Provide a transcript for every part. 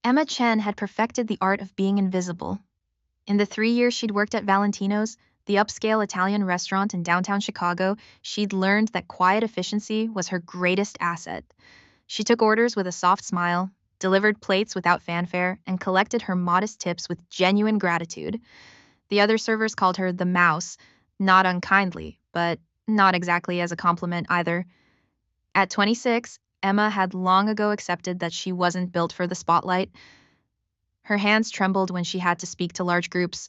Emma Chen had perfected the art of being invisible. In the 3 years she'd worked at Valentino's, the upscale Italian restaurant in downtown Chicago, she'd learned that quiet efficiency was her greatest asset. She took orders with a soft smile, delivered plates without fanfare, and collected her modest tips with genuine gratitude. The other servers called her the Mouse, not unkindly, but not exactly as a compliment either. At 26, Emma had long ago accepted that she wasn't built for the spotlight. Her hands trembled when she had to speak to large groups.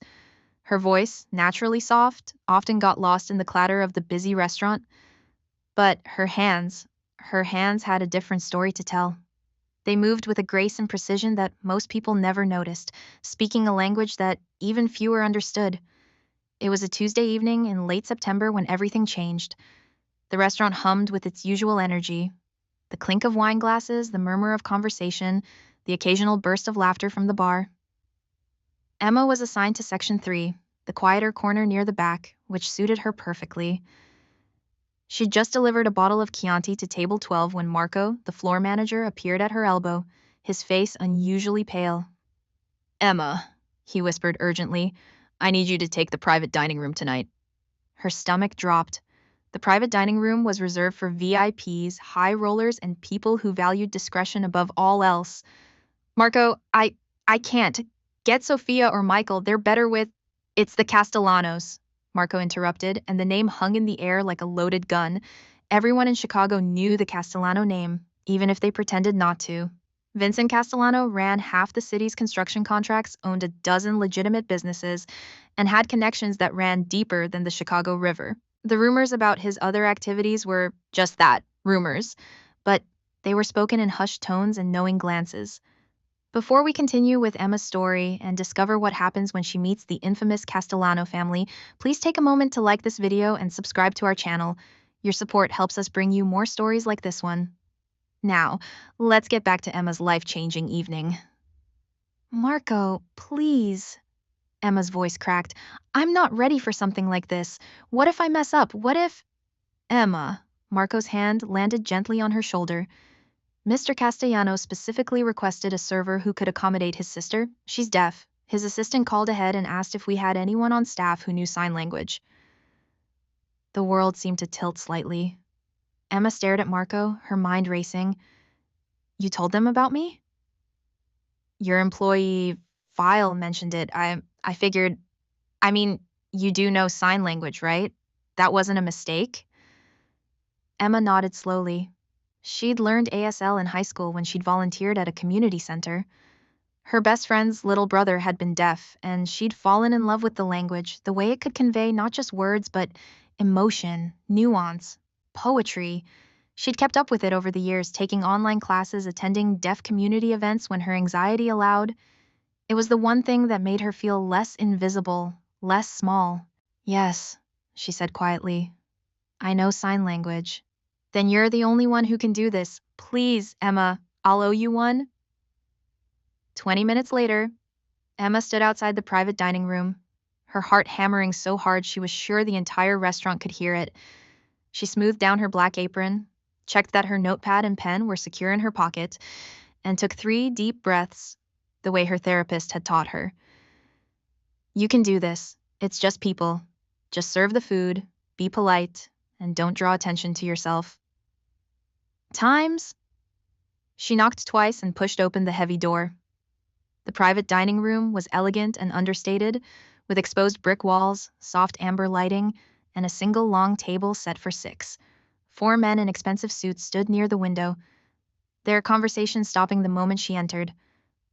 Her voice, naturally soft, often got lost in the clatter of the busy restaurant. But her hands had a different story to tell. They moved with a grace and precision that most people never noticed, speaking a language that even fewer understood. It was a Tuesday evening in late September when everything changed. The restaurant hummed with its usual energy. The clink of wine glasses, the murmur of conversation, the occasional burst of laughter from the bar. Emma was assigned to Section 3, the quieter corner near the back, which suited her perfectly. She'd just delivered a bottle of Chianti to table 12 when Marco, the floor manager, appeared at her elbow, his face unusually pale. "Emma," he whispered urgently, "I need you to take the private dining room tonight." Her stomach dropped. The private dining room was reserved for VIPs, high rollers, and people who valued discretion above all else. "Marco, I can't. Get Sophia or Michael, they're better with—" "It's the Castellanos," Marco interrupted, and the name hung in the air like a loaded gun. Everyone in Chicago knew the Castellano name, even if they pretended not to. Vincent Castellano ran half the city's construction contracts, owned a dozen legitimate businesses, and had connections that ran deeper than the Chicago River. The rumors about his other activities were just that, rumors, but they were spoken in hushed tones and knowing glances. Before we continue with Emma's story and discover what happens when she meets the infamous Castellano family, please take a moment to like this video and subscribe to our channel. Your support helps us bring you more stories like this one. Now, let's get back to Emma's life-changing evening. "Marco, please," Emma's voice cracked. "I'm not ready for something like this. What if I mess up? What if—" "Emma," Marco's hand landed gently on her shoulder. "Mr. Castellano specifically requested a server who could accommodate his sister. She's deaf." His assistant called ahead and asked if we had anyone on staff who knew sign language. The world seemed to tilt slightly. Emma stared at Marco, her mind racing. "You told them about me?" "Your employee file mentioned it. I figured, I mean, you do know sign language, right? That wasn't a mistake?" Emma nodded slowly. She'd learned ASL in high school when she'd volunteered at a community center. Her best friend's little brother had been deaf, and she'd fallen in love with the language, the way it could convey not just words, but emotion, nuance, poetry. She'd kept up with it over the years, taking online classes, attending deaf community events when her anxiety allowed. It was the one thing that made her feel less invisible, less small. "Yes," she said quietly. "I know sign language." "Then you're the only one who can do this. Please, Emma, I'll owe you one." 20 minutes later, Emma stood outside the private dining room, her heart hammering so hard she was sure the entire restaurant could hear it. She smoothed down her black apron, checked that her notepad and pen were secure in her pocket, and took 3 deep breaths, the way her therapist had taught her. "You can do this. It's just people. Just serve the food, be polite, and don't draw attention to yourself." "Times?" She knocked twice and pushed open the heavy door. The private dining room was elegant and understated, with exposed brick walls, soft amber lighting, and a single long table set for 6. 4 men in expensive suits stood near the window, their conversation stopping the moment she entered.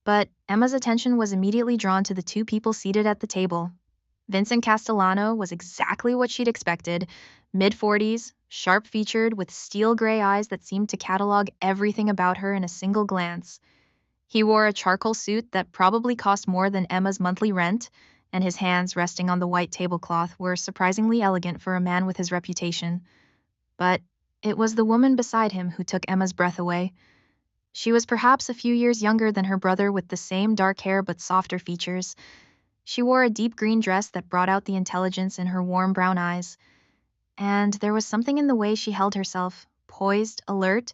But Emma's attention was immediately drawn to the 2 people seated at the table. Vincent Castellano was exactly what she'd expected, mid-40s, sharp-featured, with steel gray eyes that seemed to catalog everything about her in a single glance. He wore a charcoal suit that probably cost more than Emma's monthly rent, and his hands resting on the white tablecloth were surprisingly elegant for a man with his reputation. But it was the woman beside him who took Emma's breath away. She was perhaps a few years younger than her brother, with the same dark hair but softer features. She wore a deep green dress that brought out the intelligence in her warm brown eyes. And there was something in the way she held herself, poised, alert,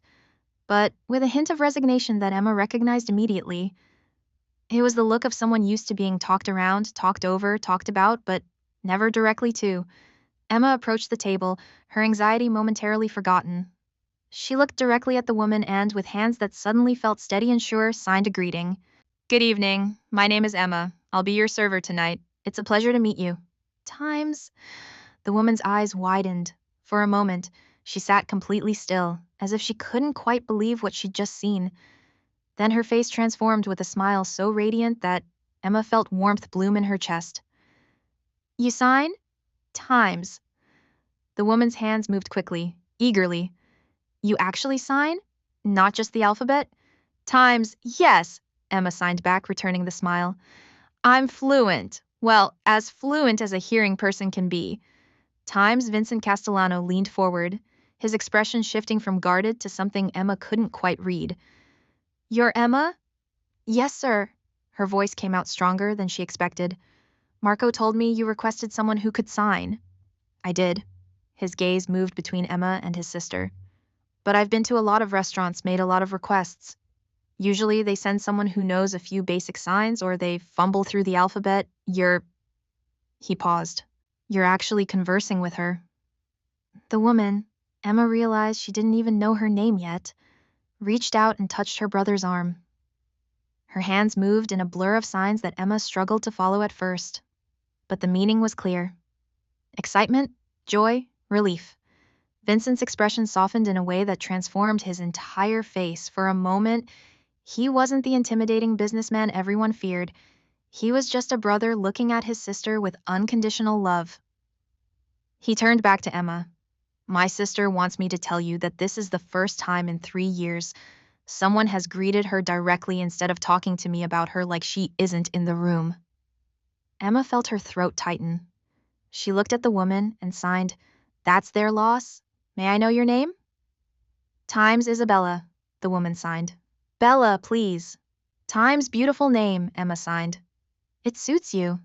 but with a hint of resignation that Emma recognized immediately. It was the look of someone used to being talked around, talked over, talked about, but never directly to. Emma approached the table, her anxiety momentarily forgotten. She looked directly at the woman and, with hands that suddenly felt steady and sure, signed a greeting. Good evening. My name is Emma. I'll be your server tonight. It's a pleasure to meet you. Times. The woman's eyes widened. For a moment, she sat completely still, as if she couldn't quite believe what she'd just seen. Then her face transformed with a smile so radiant that Emma felt warmth bloom in her chest. You sign? Times. The woman's hands moved quickly, eagerly. You actually sign? Not just the alphabet? Times, yes, Emma signed back, returning the smile. I'm fluent. Well, as fluent as a hearing person can be. Times, Vincent Castellano leaned forward, his expression shifting from guarded to something Emma couldn't quite read. You're Emma? Yes, sir. Her voice came out stronger than she expected. Marco told me you requested someone who could sign. I did. His gaze moved between Emma and his sister. But I've been to a lot of restaurants, made a lot of requests. Usually they send someone who knows a few basic signs or they fumble through the alphabet. He paused. You're actually conversing with her. The woman, Emma realized she didn't even know her name yet, reached out and touched her brother's arm. Her hands moved in a blur of signs that Emma struggled to follow at first. But the meaning was clear. Excitement, joy, relief. Vincent's expression softened in a way that transformed his entire face. For a moment, he wasn't the intimidating businessman everyone feared. He was just a brother looking at his sister with unconditional love. He turned back to Emma. My sister wants me to tell you that this is the first time in 3 years someone has greeted her directly instead of talking to me about her like she isn't in the room. Emma felt her throat tighten. She looked at the woman and signed, That's their loss. May I know your name? Times Isabella, the woman signed. Bella, please. Times beautiful name, Emma signed. It suits you.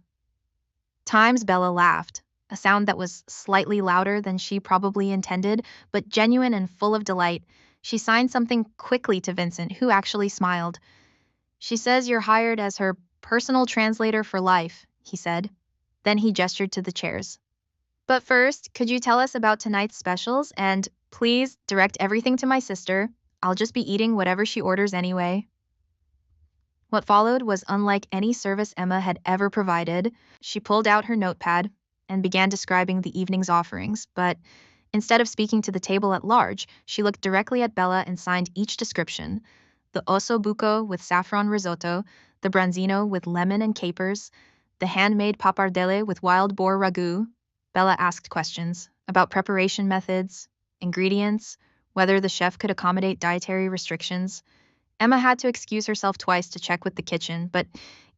Times Bella laughed, a sound that was slightly louder than she probably intended, but genuine and full of delight. She signed something quickly to Vincent, who actually smiled. She says you're hired as her personal translator for life, he said. Then he gestured to the chairs. But first, could you tell us about tonight's specials? And please direct everything to my sister. I'll just be eating whatever she orders anyway. What followed was unlike any service Emma had ever provided. She pulled out her notepad and began describing the evening's offerings, but instead of speaking to the table at large, she looked directly at Bella and signed each description. The osso buco with saffron risotto, the branzino with lemon and capers, the handmade pappardelle with wild boar ragu. Bella asked questions about preparation methods, ingredients, whether the chef could accommodate dietary restrictions. Emma had to excuse herself twice to check with the kitchen, but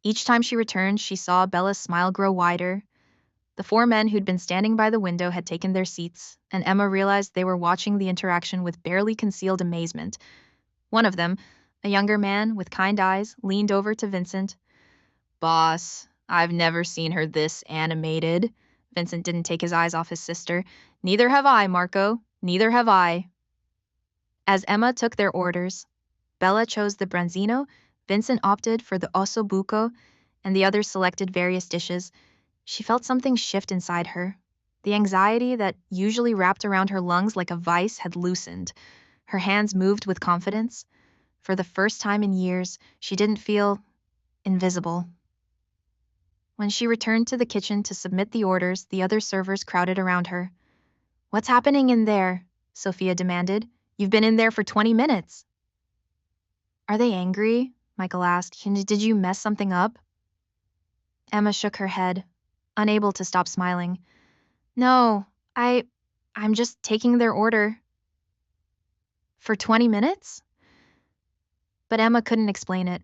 each time she returned, she saw Bella's smile grow wider. The 4 men who'd been standing by the window had taken their seats, and Emma realized they were watching the interaction with barely concealed amazement. One of them, a younger man with kind eyes, leaned over to Vincent. Boss, I've never seen her this animated. Vincent didn't take his eyes off his sister. Neither have I, Marco. Neither have I. As Emma took their orders, Bella chose the branzino, Vincent opted for the osso buco, and the others selected various dishes. She felt something shift inside her. The anxiety that usually wrapped around her lungs like a vice had loosened. Her hands moved with confidence. For the first time in years, she didn't feel invisible. When she returned to the kitchen to submit the orders, the other servers crowded around her. What's happening in there? Sophia demanded. You've been in there for 20 minutes. Are they angry? Michael asked. Did you mess something up? Emma shook her head, unable to stop smiling. No, I'm just taking their order. For 20 minutes? But Emma couldn't explain it.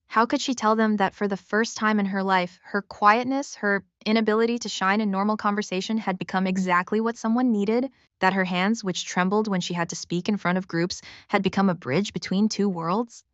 How could she tell them that for the first time in her life, her quietness, her inability to shine in normal conversation had become exactly what someone needed? That her hands, which trembled when she had to speak in front of groups, had become a bridge between 2 worlds?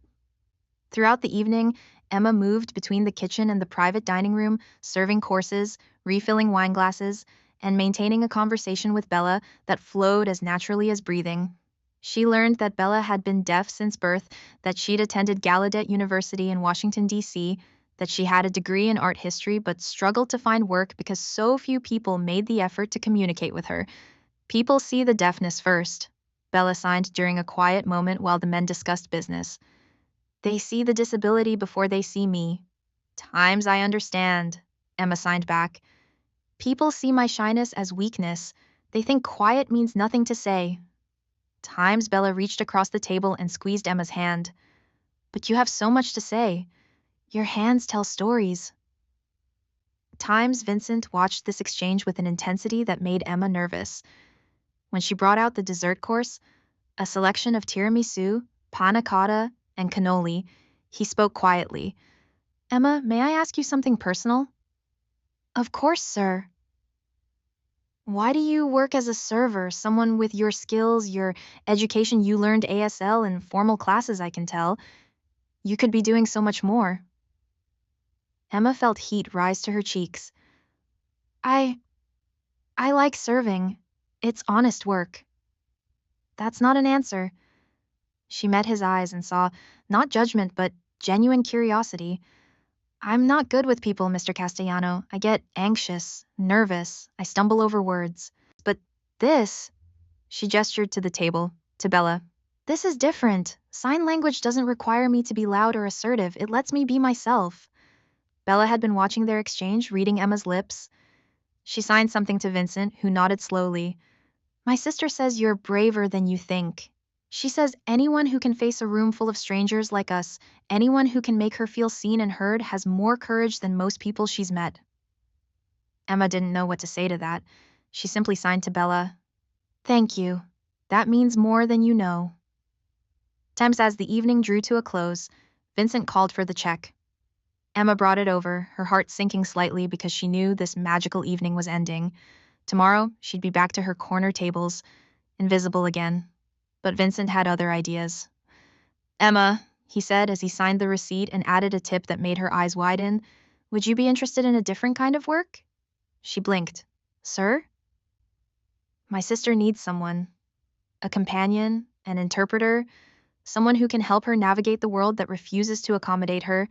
Throughout the evening, Emma moved between the kitchen and the private dining room, serving courses, refilling wine glasses, and maintaining a conversation with Bella that flowed as naturally as breathing. She learned that Bella had been deaf since birth, that she'd attended Gallaudet University in Washington, D.C., that she had a degree in art history but struggled to find work because so few people made the effort to communicate with her. People see the deafness first, Bella signed during a quiet moment while the men discussed business. They see the disability before they see me. Times I understand, Emma signed back. People see my shyness as weakness. They think quiet means nothing to say. Times Bella reached across the table and squeezed Emma's hand. But you have so much to say. Your hands tell stories. Times Vincent watched this exchange with an intensity that made Emma nervous. When she brought out the dessert course, a selection of tiramisu, panna cotta, and cannoli, he spoke quietly. Emma, may I ask you something personal? Of course, sir. Why do you work as a server, someone with your skills, your education? You learned ASL in formal classes, I can tell. You could be doing so much more. Emma felt heat rise to her cheeks. I like serving. It's honest work. That's not an answer. She met his eyes and saw not judgment, but genuine curiosity. I'm not good with people, Mr. Castellano. I get anxious, nervous. I stumble over words. But this, she gestured to the table, to Bella. This is different. Sign language doesn't require me to be loud or assertive. It lets me be myself. Bella had been watching their exchange, reading Emma's lips. She signed something to Vincent, who nodded slowly. My sister says you're braver than you think. She says anyone who can face a room full of strangers like us, anyone who can make her feel seen and heard, has more courage than most people she's met. Emma didn't know what to say to that. She simply signed to Bella. Thank you. That means more than you know. Times as the evening drew to a close, Vincent called for the check. Emma brought it over, her heart sinking slightly because she knew this magical evening was ending. Tomorrow, she'd be back to her corner tables, invisible again. But Vincent had other ideas. Emma, he said as he signed the receipt and added a tip that made her eyes widen, would you be interested in a different kind of work? She blinked. Sir? My sister needs someone. A companion, an interpreter, someone who can help her navigate the world that refuses to accommodate her.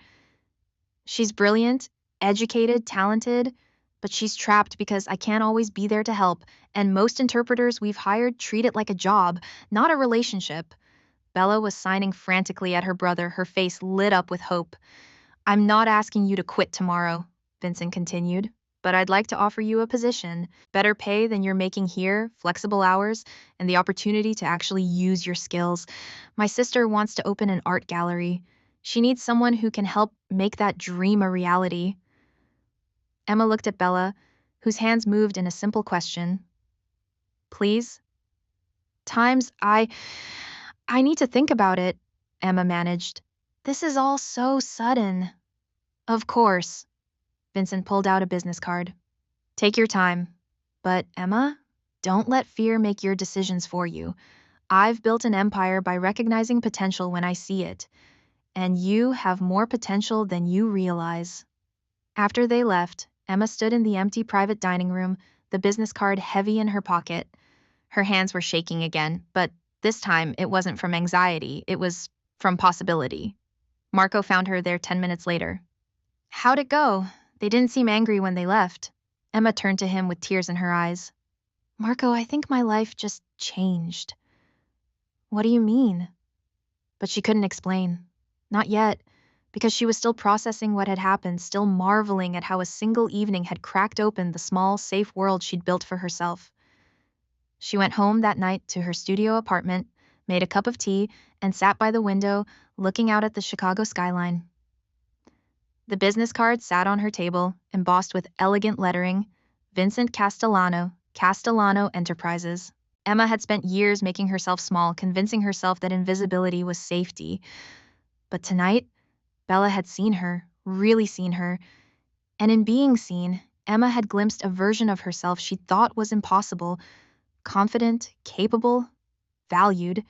She's brilliant, educated, talented, but she's trapped because I can't always be there to help, and most interpreters we've hired treat it like a job, not a relationship. Bella was signing frantically at her brother, her face lit up with hope. I'm not asking you to quit tomorrow, Vincent continued, but I'd like to offer you a position, better pay than you're making here, flexible hours, and the opportunity to actually use your skills. My sister wants to open an art gallery. She needs someone who can help make that dream a reality. Emma looked at Bella, whose hands moved in a simple question. Please? Times I need to think about it, Emma managed. This is all so sudden. Of course. Vincent pulled out a business card. Take your time. But, Emma, don't let fear make your decisions for you. I've built an empire by recognizing potential when I see it. And you have more potential than you realize. After they left, Emma stood in the empty private dining room, the business card heavy in her pocket. Her hands were shaking again, but this time it wasn't from anxiety, it was from possibility. Marco found her there 10 minutes later. How'd it go? They didn't seem angry when they left. Emma turned to him with tears in her eyes. Marco, I think my life just changed. What do you mean? But she couldn't explain. Not yet, because she was still processing what had happened, still marveling at how a single evening had cracked open the small, safe world she'd built for herself. She went home that night to her studio apartment, made a cup of tea, and sat by the window, looking out at the Chicago skyline. The business card sat on her table, embossed with elegant lettering, Vincent Castellano, Castellano Enterprises. Emma had spent years making herself small, convincing herself that invisibility was safety. But tonight, Bella had seen her, really seen her, and in being seen, Emma had glimpsed a version of herself she thought was impossible, confident, capable, valued.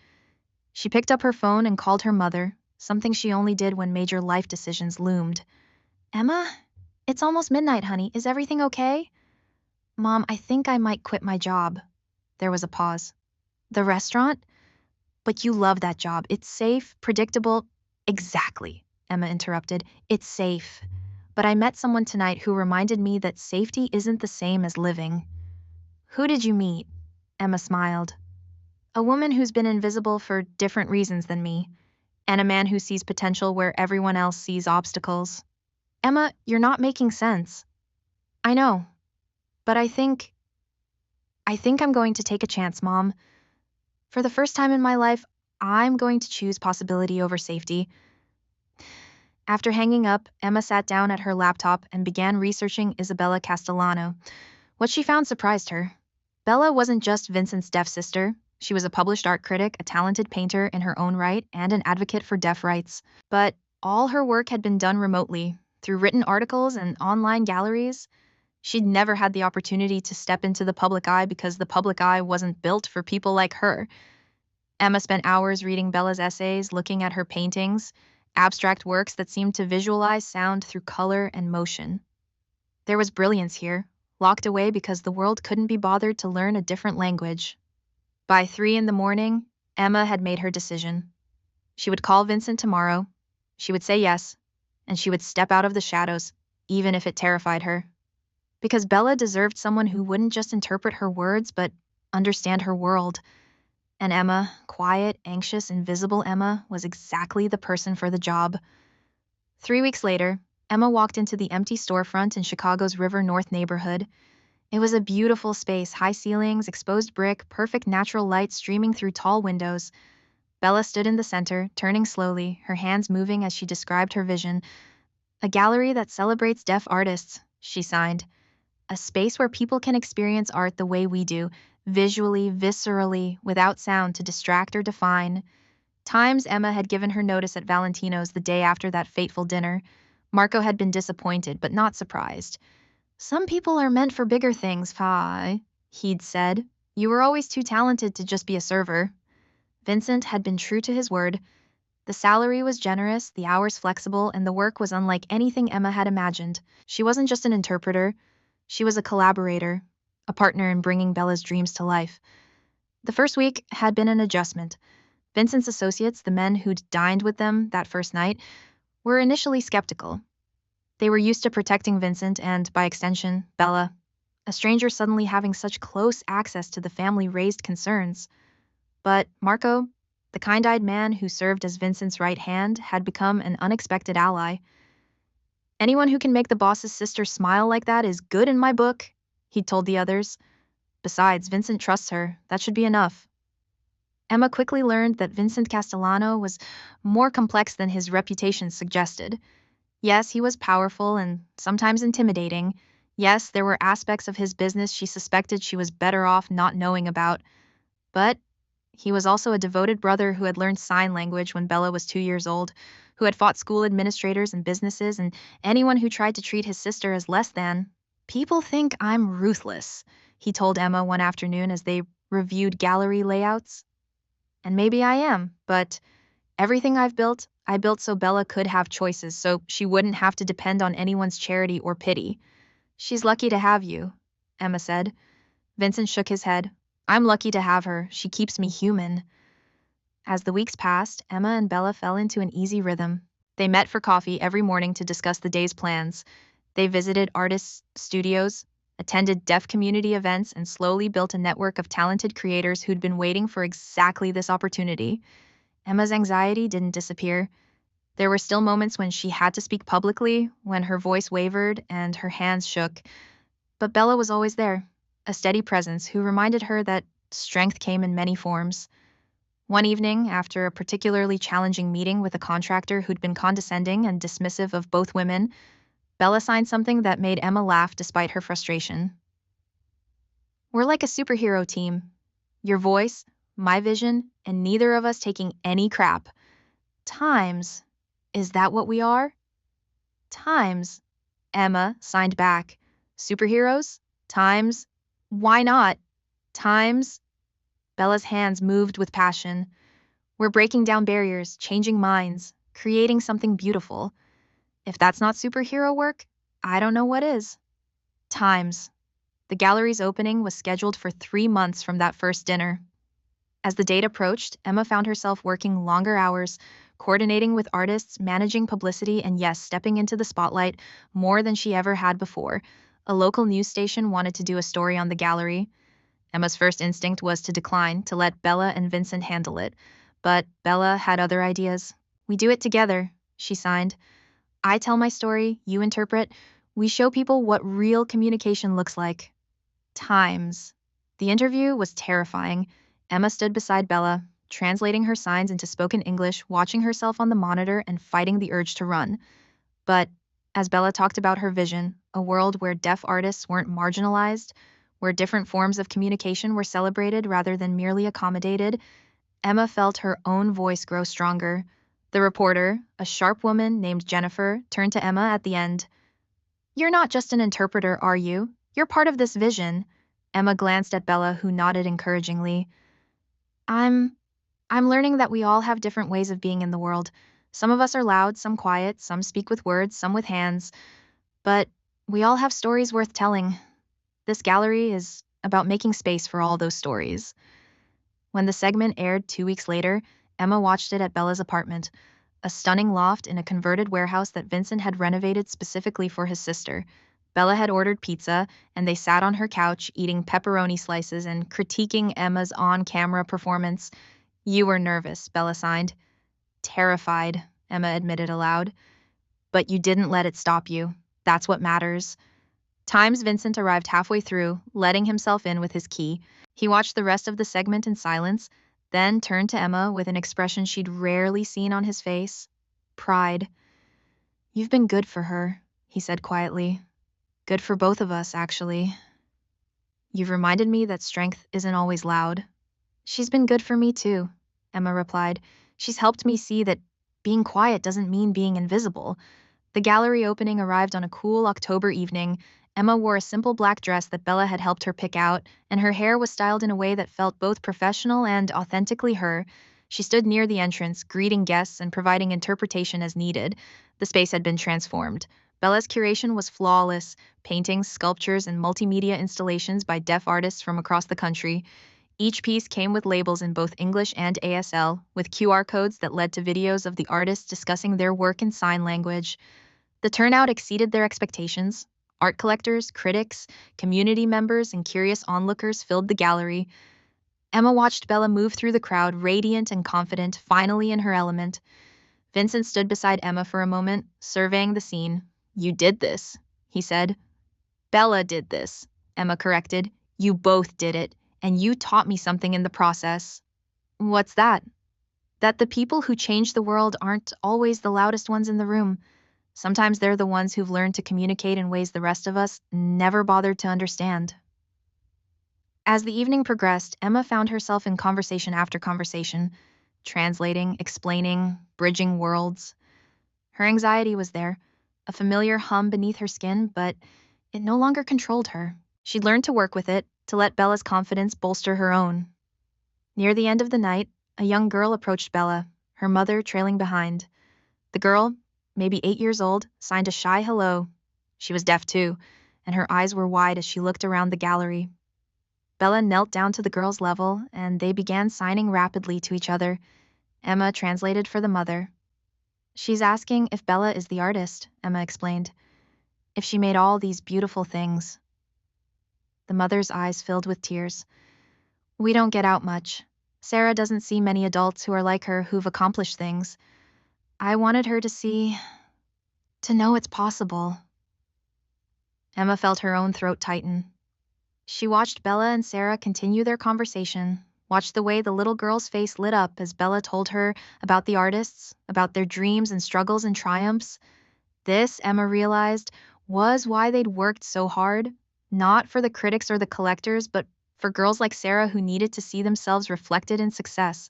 She picked up her phone and called her mother, something she only did when major life decisions loomed. Emma? It's almost midnight, honey. Is everything okay? Mom, I think I might quit my job. There was a pause. The restaurant? But you love that job. It's safe, predictable. Exactly, Emma interrupted. It's safe. But I met someone tonight who reminded me that safety isn't the same as living. Who did you meet? Emma smiled. A woman who's been invisible for different reasons than me, and a man who sees potential where everyone else sees obstacles. Emma, you're not making sense. I know, but I think I'm going to take a chance, Mom. For the first time in my life, I'm going to choose possibility over safety. After hanging up, Emma sat down at her laptop and began researching Isabella Castellano. What she found surprised her. Bella wasn't just Vincent's deaf sister. She was a published art critic, a talented painter in her own right, and an advocate for deaf rights. But all her work had been done remotely, through written articles and online galleries. She'd never had the opportunity to step into the public eye because the public eye wasn't built for people like her. Emma spent hours reading Bella's essays, looking at her paintings, abstract works that seemed to visualize sound through color and motion. There was brilliance here, locked away because the world couldn't be bothered to learn a different language. By 3 in the morning, Emma had made her decision. She would call Vincent tomorrow, she would say yes, and she would step out of the shadows, even if it terrified her. Because Bella deserved someone who wouldn't just interpret her words, but understand her world. And Emma, quiet, anxious, invisible Emma, was exactly the person for the job. 3 weeks later, Emma walked into the empty storefront in Chicago's River North neighborhood. It was a beautiful space, high ceilings, exposed brick, perfect natural light streaming through tall windows. Bella stood in the center, turning slowly, her hands moving as she described her vision. A gallery that celebrates deaf artists, she signed. A space where people can experience art the way we do, visually, viscerally, without sound to distract or define. Times Emma had given her notice at Valentino's the day after that fateful dinner. Marco had been disappointed, but not surprised. Some people are meant for bigger things, Fi, he'd said. You were always too talented to just be a server. Vincent had been true to his word. The salary was generous, the hours flexible, and the work was unlike anything Emma had imagined. She wasn't just an interpreter. She was a collaborator, a partner in bringing Bella's dreams to life. The first week had been an adjustment. Vincent's associates, the men who'd dined with them that first night, were initially skeptical. They were used to protecting Vincent and, by extension, Bella. A stranger suddenly having such close access to the family raised concerns. But Marco, the kind-eyed man who served as Vincent's right hand, had become an unexpected ally. Anyone who can make the boss's sister smile like that is good in my book, he'd told the others. Besides, Vincent trusts her. That should be enough. Emma quickly learned that Vincent Castellano was more complex than his reputation suggested. Yes, he was powerful and sometimes intimidating. Yes, there were aspects of his business she suspected she was better off not knowing about. But he was also a devoted brother who had learned sign language when Bella was 2 years old, who had fought school administrators and businesses and anyone who tried to treat his sister as less than. People think I'm ruthless, he told Emma one afternoon as they reviewed gallery layouts. And maybe I am, but everything I built so Bella could have choices, so she wouldn't have to depend on anyone's charity or pity. She's lucky to have you, Emma said. Vincent shook his head. I'm lucky to have her. She keeps me human. As the weeks passed, Emma and Bella fell into an easy rhythm. They met for coffee every morning to discuss the day's plans. They visited artists' studios, attended deaf community events, and slowly built a network of talented creators who'd been waiting for exactly this opportunity. Emma's anxiety didn't disappear. There were still moments when she had to speak publicly, when her voice wavered and her hands shook. But Bella was always there, a steady presence who reminded her that strength came in many forms. One evening, after a particularly challenging meeting with a contractor who'd been condescending and dismissive of both women, Bella signed something that made Emma laugh despite her frustration. We're like a superhero team. Your voice, my vision, and neither of us taking any crap. Times. Is that what we are? Times. Emma signed back. Superheroes? Times. Why not? Times. Bella's hands moved with passion. We're breaking down barriers, changing minds, creating something beautiful. If that's not superhero work, I don't know what is. Times. The gallery's opening was scheduled for 3 months from that first dinner. As the date approached, Emma found herself working longer hours, coordinating with artists, managing publicity, and yes, stepping into the spotlight more than she ever had before. A local news station wanted to do a story on the gallery. Emma's first instinct was to decline, to let Bella and Vincent handle it. But Bella had other ideas. We do it together, she signed. I tell my story, you interpret. We show people what real communication looks like. Times. The interview was terrifying. Emma stood beside Bella, translating her signs into spoken English, watching herself on the monitor and fighting the urge to run. But as Bella talked about her vision, a world where deaf artists weren't marginalized, where different forms of communication were celebrated rather than merely accommodated, Emma felt her own voice grow stronger. The reporter, a sharp woman named Jennifer, turned to Emma at the end. You're not just an interpreter, are you? You're part of this vision. Emma glanced at Bella, who nodded encouragingly. I'm learning that we all have different ways of being in the world. Some of us are loud, some quiet, some speak with words, some with hands. But we all have stories worth telling. This gallery is about making space for all those stories. When the segment aired 2 weeks later, Emma watched it at Bella's apartment, a stunning loft in a converted warehouse that Vincent had renovated specifically for his sister. Bella had ordered pizza, and they sat on her couch eating pepperoni slices and critiquing Emma's on-camera performance. You were nervous, Bella signed. Terrified, Emma admitted aloud. But you didn't let it stop you. That's what matters. Times Vincent arrived halfway through, letting himself in with his key. He watched the rest of the segment in silence, then turned to Emma with an expression she'd rarely seen on his face. Pride. You've been good for her, he said quietly. Good for both of us, actually. You've reminded me that strength isn't always loud. She's been good for me, too, Emma replied. She's helped me see that being quiet doesn't mean being invisible. The gallery opening arrived on a cool October evening. Emma wore a simple black dress that Bella had helped her pick out, and her hair was styled in a way that felt both professional and authentically her. She stood near the entrance, greeting guests and providing interpretation as needed. The space had been transformed. Bella's curation was flawless: paintings, sculptures, and multimedia installations by deaf artists from across the country. Each piece came with labels in both English and ASL, with QR codes that led to videos of the artists discussing their work in sign language. The turnout exceeded their expectations. Art collectors, critics, community members, and curious onlookers filled the gallery. Emma watched Bella move through the crowd, radiant and confident, finally in her element. Vincent stood beside Emma for a moment, surveying the scene. You did this, he said. Bella did this, Emma corrected. You both did it, and you taught me something in the process. What's that? That the people who change the world aren't always the loudest ones in the room. Sometimes they're the ones who've learned to communicate in ways the rest of us never bothered to understand. As the evening progressed, Emma found herself in conversation after conversation, translating, explaining, bridging worlds. Her anxiety was there, a familiar hum beneath her skin, but it no longer controlled her. She'd learned to work with it, to let Bella's confidence bolster her own. Near the end of the night, a young girl approached Bella, her mother trailing behind. The girl, maybe 8 years old, signed a shy hello. She was deaf too, and her eyes were wide as she looked around the gallery. Bella knelt down to the girl's level, and they began signing rapidly to each other. Emma translated for the mother. She's asking if Bella is the artist, Emma explained. If she made all these beautiful things. The mother's eyes filled with tears. We don't get out much. Sarah doesn't see many adults who are like her who've accomplished things. I wanted her to know it's possible. Emma felt her own throat tighten. She watched Bella and Sarah continue their conversation, watched the way the little girl's face lit up as Bella told her about the artists, about their dreams and struggles and triumphs. This, Emma realized, was why they'd worked so hard, not for the critics or the collectors, but for girls like Sarah who needed to see themselves reflected in success.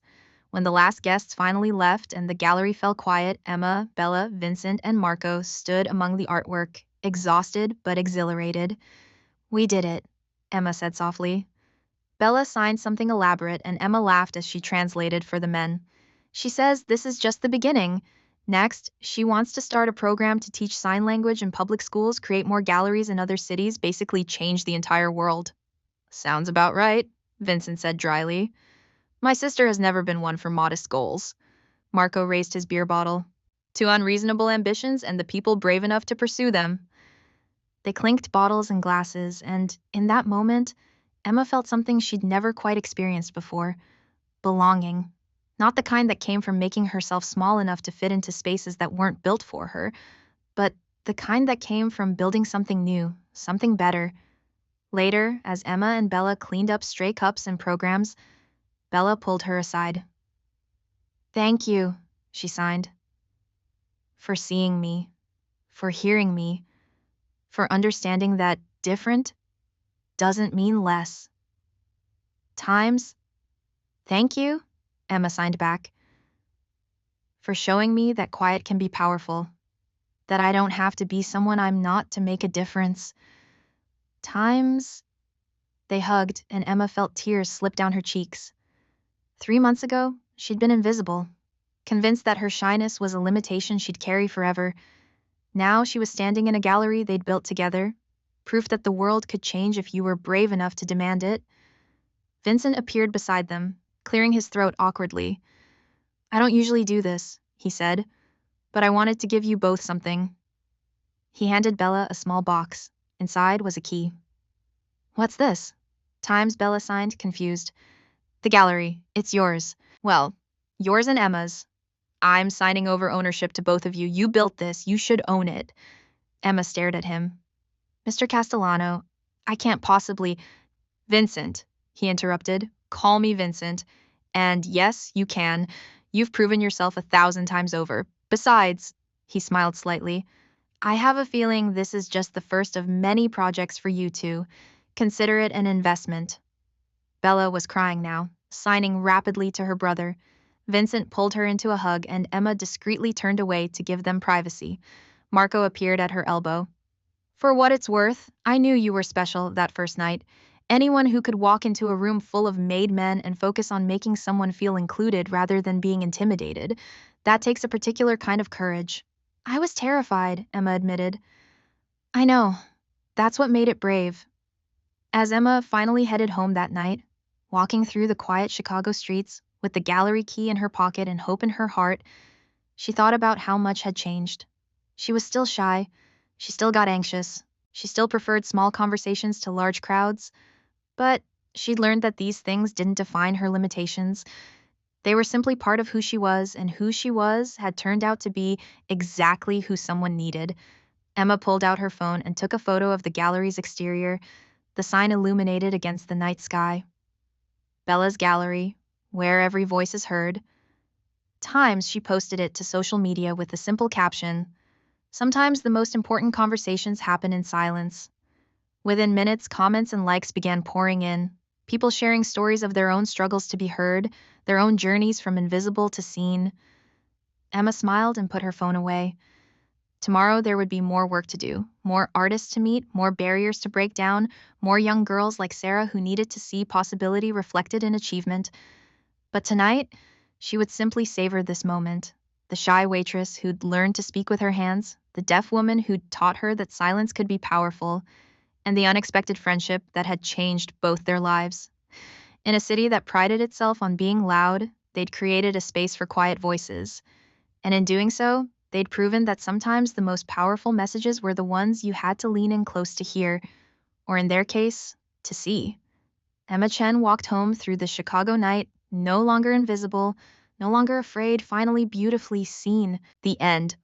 When the last guests finally left and the gallery fell quiet, Emma, Bella, Vincent, and Marco stood among the artwork, exhausted but exhilarated. We did it, Emma said softly. Bella signed something elaborate, and Emma laughed as she translated for the men. She says this is just the beginning. Next, she wants to start a program to teach sign language in public schools, create more galleries in other cities, basically change the entire world. Sounds about right, Vincent said dryly. My sister has never been one for modest goals. Marco raised his beer bottle. To unreasonable ambitions and the people brave enough to pursue them. They clinked bottles and glasses, and in that moment, Emma felt something she'd never quite experienced before: belonging. Not the kind that came from making herself small enough to fit into spaces that weren't built for her, but the kind that came from building something new, something better. Later, as Emma and Bella cleaned up stray cups and programs, Bella pulled her aside. "Thank you," she signed, "for seeing me, for hearing me, for understanding that different doesn't mean less." Times, thank you, Emma signed back, for showing me that quiet can be powerful, that I don't have to be someone I'm not to make a difference. Times, they hugged, and Emma felt tears slip down her cheeks. 3 months ago, she'd been invisible, convinced that her shyness was a limitation she'd carry forever. Now she was standing in a gallery they'd built together, proof that the world could change if you were brave enough to demand it. Vincent appeared beside them, clearing his throat awkwardly. "I don't usually do this," he said, "but I wanted to give you both something." He handed Bella a small box. Inside was a key. "What's this?" Times, Bella signed, confused. "The gallery. It's yours. Well, yours and Emma's. I'm signing over ownership to both of you. You built this. You should own it." Emma stared at him. "Mr. Castellano, I can't possibly—" "Vincent," he interrupted. "Call me Vincent. And yes, you can. You've proven yourself 1,000 times over. Besides," he smiled slightly, "I have a feeling this is just the first of many projects for you two. Consider it an investment." Bella was crying now, signing rapidly to her brother. Vincent pulled her into a hug, and Emma discreetly turned away to give them privacy. Marco appeared at her elbow. "For what it's worth, I knew you were special that first night. Anyone who could walk into a room full of made men and focus on making someone feel included rather than being intimidated, that takes a particular kind of courage." "I was terrified," Emma admitted. "I know. That's what made it brave." As Emma finally headed home that night, walking through the quiet Chicago streets with the gallery key in her pocket and hope in her heart, she thought about how much had changed. She was still shy. She still got anxious. She still preferred small conversations to large crowds. But she'd learned that these things didn't define her limitations. They were simply part of who she was, and who she was had turned out to be exactly who someone needed. Emma pulled out her phone and took a photo of the gallery's exterior, the sign illuminated against the night sky. Bella's gallery, where every voice is heard. Times she posted it to social media with a simple caption: "Sometimes the most important conversations happen in silence." Within minutes, comments and likes began pouring in, people sharing stories of their own struggles to be heard, their own journeys from invisible to seen. Emma smiled and put her phone away. Tomorrow there would be more work to do, more artists to meet, more barriers to break down, more young girls like Sarah who needed to see possibility reflected in achievement. But tonight, she would simply savor this moment. The shy waitress who'd learned to speak with her hands, the deaf woman who'd taught her that silence could be powerful, and the unexpected friendship that had changed both their lives. In a city that prided itself on being loud, they'd created a space for quiet voices. And in doing so, they'd proven that sometimes the most powerful messages were the ones you had to lean in close to hear, or in their case, to see. Emma Chen walked home through the Chicago night, no longer invisible, no longer afraid, finally beautifully seen. The end.